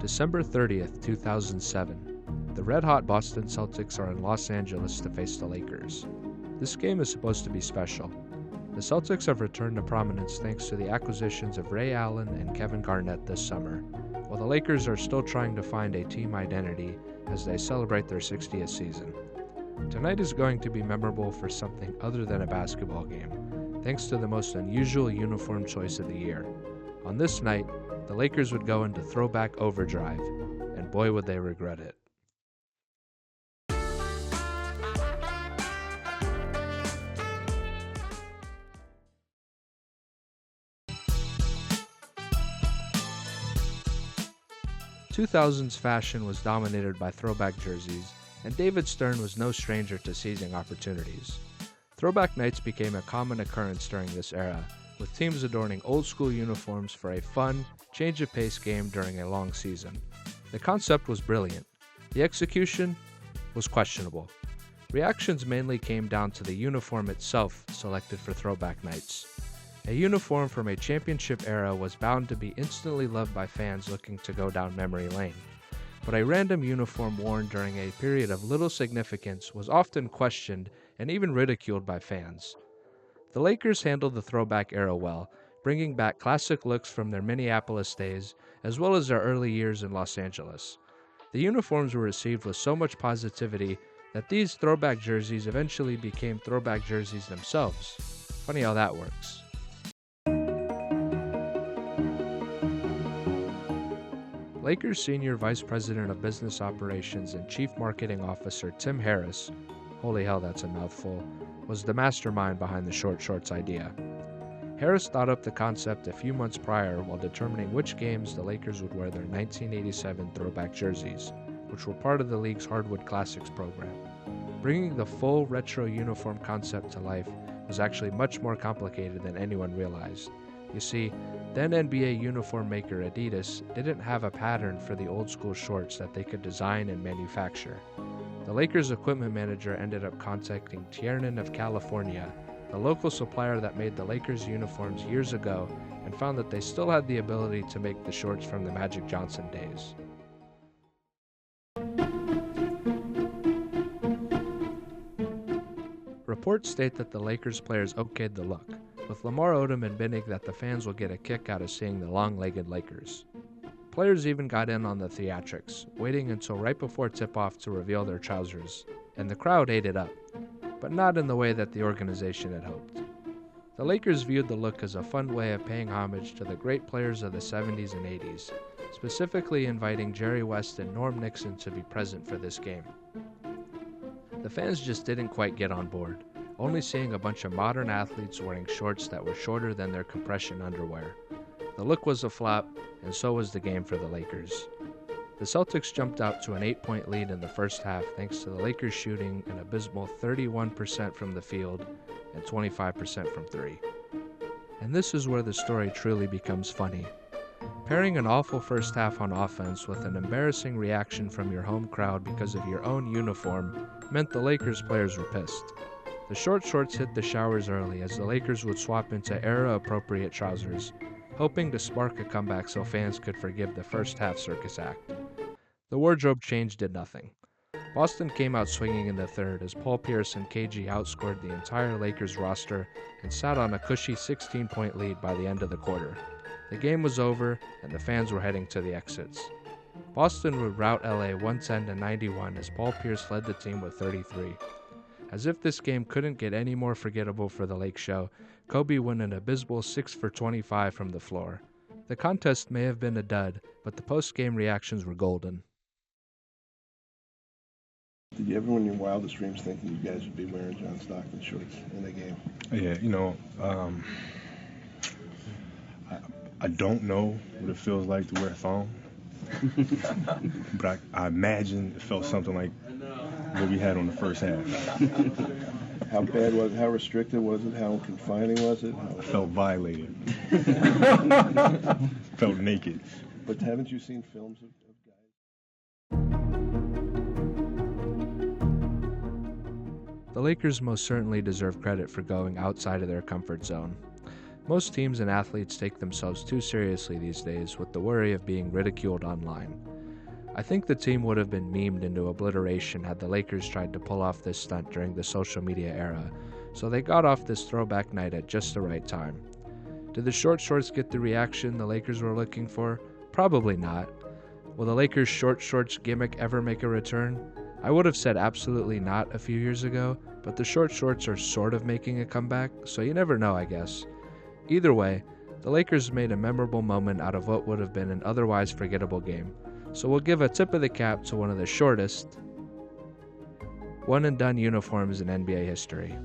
December 30th, 2007. The red-hot Boston Celtics are in Los Angeles to face the Lakers. This game is supposed to be special. The Celtics have returned to prominence thanks to the acquisitions of Ray Allen and Kevin Garnett this summer, while the Lakers are still trying to find a team identity as they celebrate their 60th season. Tonight is going to be memorable for something other than a basketball game, thanks to the most unusual uniform choice of the year. On this night, the Lakers would go into throwback overdrive, and boy would they regret it. "2000s fashion was dominated by throwback jerseys, and David Stern was no stranger to seizing opportunities. Throwback nights became a common occurrence during this era, with teams adorning old-school uniforms for a fun, change-of-pace game during a long season. The concept was brilliant. The execution was questionable. Reactions mainly came down to the uniform itself selected for throwback nights. A uniform from a championship era was bound to be instantly loved by fans looking to go down memory lane. But a random uniform worn during a period of little significance was often questioned and even ridiculed by fans. The Lakers handled the throwback era well, bringing back classic looks from their Minneapolis days as well as their early years in Los Angeles. The uniforms were received with so much positivity that these throwback jerseys eventually became throwback jerseys themselves. Funny how that works. Lakers Senior Vice President of Business Operations and Chief Marketing Officer Tim Harris, holy hell that's a mouthful, was the mastermind behind the short shorts idea. Harris thought up the concept a few months prior while determining which games the Lakers would wear their 1987 throwback jerseys, which were part of the league's Hardwood Classics program. Bringing the full retro uniform concept to life was actually much more complicated than anyone realized. You see, then NBA uniform maker Adidas didn't have a pattern for the old school shorts that they could design and manufacture. The Lakers equipment manager ended up contacting Tiernan of California, the local supplier that made the Lakers uniforms years ago, and found that they still had the ability to make the shorts from the Magic Johnson days. Reports state that the Lakers players okayed the look, with Lamar Odom admitting that the fans will get a kick out of seeing the long-legged Lakers. Players even got in on the theatrics, waiting until right before tip-off to reveal their trousers, and the crowd ate it up, but not in the way that the organization had hoped. The Lakers viewed the look as a fun way of paying homage to the great players of the 70s and 80s, specifically inviting Jerry West and Norm Nixon to be present for this game. The fans just didn't quite get on board, only seeing a bunch of modern athletes wearing shorts that were shorter than their compression underwear. The look was a flop, and so was the game for the Lakers. The Celtics jumped out to an 8-point lead in the first half thanks to the Lakers shooting an abysmal 31% from the field and 25% from three. And this is where the story truly becomes funny. Pairing an awful first half on offense with an embarrassing reaction from your home crowd because of your own uniform meant the Lakers players were pissed. The short shorts hit the showers early as the Lakers would swap into era-appropriate trousers, hoping to spark a comeback so fans could forgive the first half circus act. The wardrobe change did nothing. Boston came out swinging in the third as Paul Pierce and KG outscored the entire Lakers roster and sat on a cushy 16-point lead by the end of the quarter. The game was over and the fans were heading to the exits. Boston would rout LA 110-91 as Paul Pierce led the team with 33. As if this game couldn't get any more forgettable for the Lake Show, Kobe won an abysmal 6 for 25 from the floor. The contest may have been a dud, but the post-game reactions were golden. Did you ever in your wildest dreams think that you guys would be wearing John Stockton shorts in the game? Yeah, I don't know what it feels like to wear a thong, but I imagine it felt something like what we had on the first half. How bad was it? How restricted was it? How confining was it? I felt violated. Felt naked. But haven't you seen films of guys? The Lakers most certainly deserve credit for going outside of their comfort zone. Most teams and athletes take themselves too seriously these days with the worry of being ridiculed online. I think the team would have been memed into obliteration had the Lakers tried to pull off this stunt during the social media era, so they got off this throwback night at just the right time. Did the short shorts get the reaction the Lakers were looking for? Probably not. Will the Lakers' short shorts gimmick ever make a return? I would have said absolutely not a few years ago, but the short shorts are sort of making a comeback, so you never know, I guess. Either way, the Lakers made a memorable moment out of what would have been an otherwise forgettable game, so we'll give a tip of the cap to one of the shortest one-and-done uniforms in NBA history.